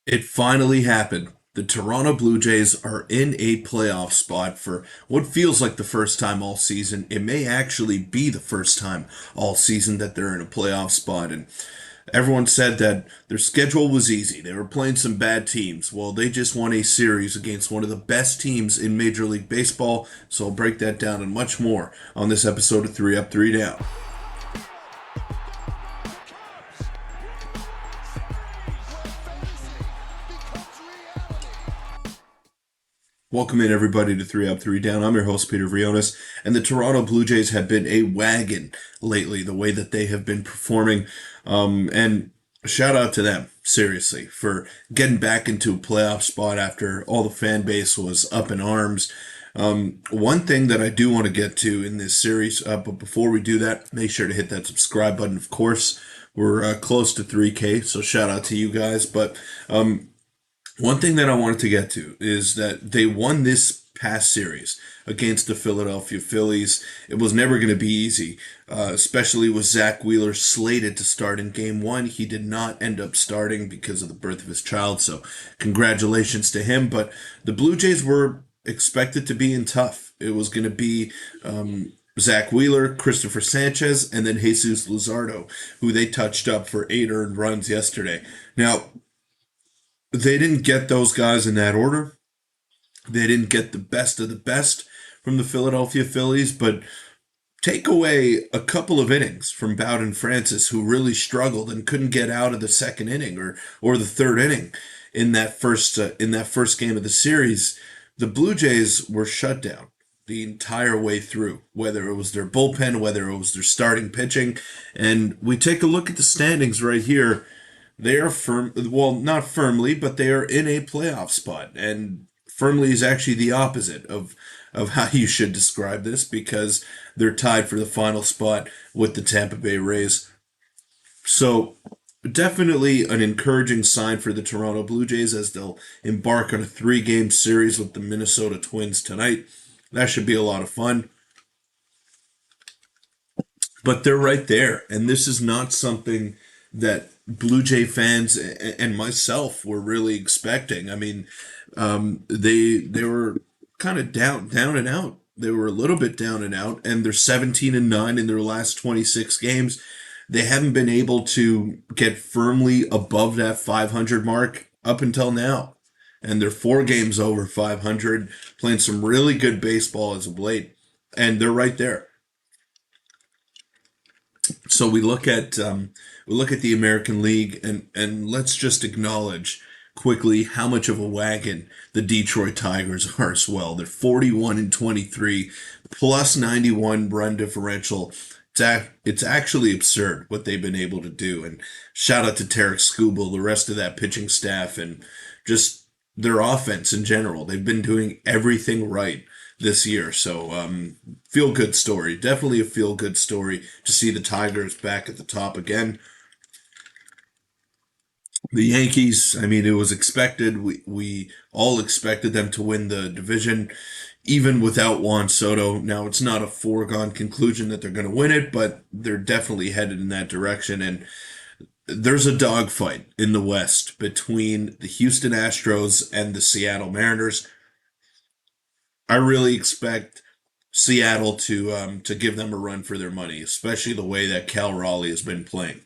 It finally happened. The Toronto Blue Jays are in a playoff spot for what feels like the first time all season. It may actually be the first time all season that they're in a playoff spot. And everyone said that their schedule was easy. They were playing some bad teams. Well, they just won a series against one of the best teams in Major League Baseball. So I'll break that down and much more on this episode of 3 Up, 3 Down. Welcome in, everybody, to 3 Up, 3 Down. I'm your host, Peter Vryonis, and the Toronto Blue Jays have been a wagon lately, the way that they have been performing. And shout out to them, seriously, for getting back into a playoff spot after all the fan base was up in arms. One thing that I do want to get to in this series, but before we do that, make sure to hit that subscribe button, of course. We're close to 3K, so shout out to you guys. But one thing that I wanted to get to is that they won this past series against the Philadelphia Phillies. It was never going to be easy, especially with Zach Wheeler slated to start in game one. He did not end up starting because of the birth of his child, so congratulations to him. But the Blue Jays were expected to be in tough. It was going to be Zach Wheeler, Christopher Sanchez, and then Jesus Luzardo, who they touched up for 8 earned runs yesterday. Now, they didn't get those guys in that order. They didn't get the best of the best from the Philadelphia Phillies, but take away a couple of innings from Bowden Francis, who really struggled and couldn't get out of the second inning or the third inning in that first game of the series. The Blue Jays were shut down the entire way through, whether it was their bullpen, whether it was their starting pitching. And we take a look at the standings right here. They are firm, well, not firmly, but they are in a playoff spot. And firmly is actually the opposite of how you should describe this, because they're tied for the final spot with the Tampa Bay Rays. So definitely an encouraging sign for the Toronto Blue Jays as they'll embark on a 3-game series with the Minnesota Twins tonight. That should be a lot of fun. But they're right there. And this is not something that Blue Jay fans and myself were really expecting. I mean, they were kind of down and out. They were a little bit down and out, and they're 17-9 in their last 26 games. They haven't been able to get firmly above that 500 mark up until now. And they're 4 games over 500, playing some really good baseball as of late. And they're right there. So we look at the American League, and let's just acknowledge quickly how much of a wagon the Detroit Tigers are as well. They're 41-23, plus 91 run differential. It's actually absurd what they've been able to do. And shout out to Tarek Skubal, the rest of that pitching staff, and just their offense in general. They've been doing everything right this year. So feel good story. Definitely a feel good story to see the Tigers back at the top again. The Yankees, I mean, it was expected. We all expected them to win the division, even without Juan Soto. Now, it's not a foregone conclusion that they're going to win it, but they're definitely headed in that direction. And there's a dogfight in the West between the Houston Astros and the Seattle Mariners. I really expect Seattle to give them a run for their money, especially the way that Cal Raleigh has been playing.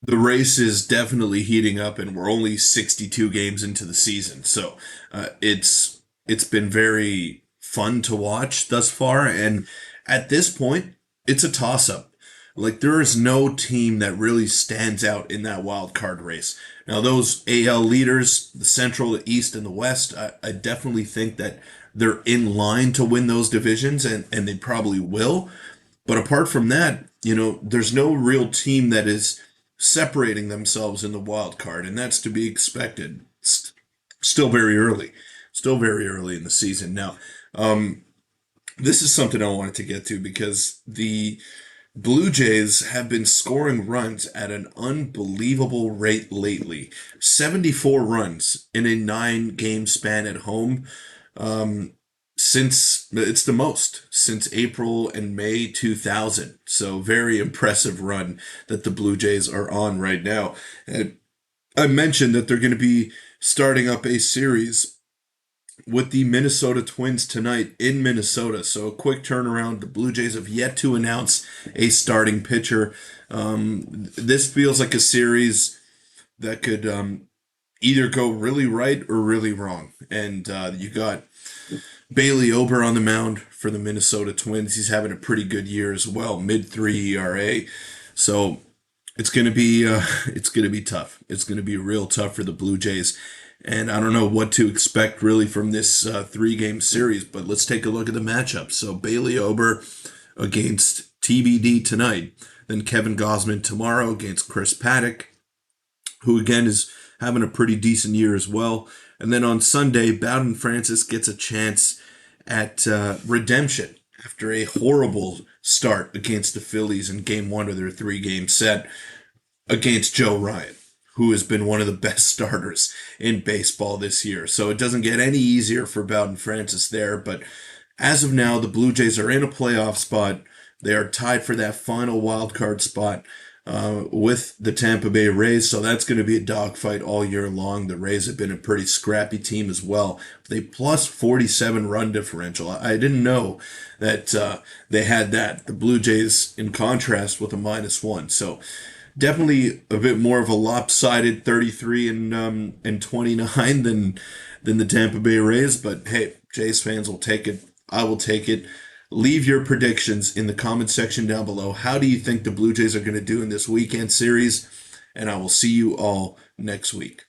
The race is definitely heating up, and we're only 62 games into the season, so it's been very fun to watch thus far. And at this point, it's a toss-up. Like, there is no team that really stands out in that wild card race. Now, those AL leaders, the Central, the East, and the West, I definitely think that they're in line to win those divisions, and they probably will. But apart from that, there's no real team that is separating themselves in the wild card, and that's to be expected. Still very early. Still very early in the season. Now, this is something I wanted to get to because the Blue Jays have been scoring runs at an unbelievable rate lately. 74 runs in a 9-game span at home. Since it's the most since April and May 2000. So very impressive run that the Blue Jays are on right now. And I mentioned that they're going to be starting up a series with the Minnesota Twins tonight in Minnesota. So a quick turnaround. The Blue Jays have yet to announce a starting pitcher. This feels like a series that could either go really right or really wrong. And you got Bailey Ober on the mound for the Minnesota Twins. He's having a pretty good year as well, mid 3 ERA. So it's gonna be tough. It's gonna be real tough for the Blue Jays, and I don't know what to expect really from this 3 game series. But let's take a look at the matchup. So Bailey Ober against TBD tonight, then Kevin Gausman tomorrow against Chris Paddock, who again is having a pretty decent year as well. And then on Sunday, Bowden Francis gets a chance at redemption after a horrible start against the Phillies in game 1 of their 3 game set against Joe Ryan, who has been one of the best starters in baseball this year. So it doesn't get any easier for Bowden Francis there. But as of now, the Blue Jays are in a playoff spot. They are tied for that final wild card spot with the Tampa Bay Rays. So that's going to be a dogfight all year long. The Rays have been a pretty scrappy team as well. They plus 47 run differential. I didn't know that they had that. The Blue Jays, in contrast, with a -1. So definitely a bit more of a lopsided 33 and 29 than the Tampa Bay Rays. But hey, Jays fans will take it. I will take it. Leave your predictions in the comment section down below. How do you think the Blue Jays are going to do in this weekend series? And I will see you all next week.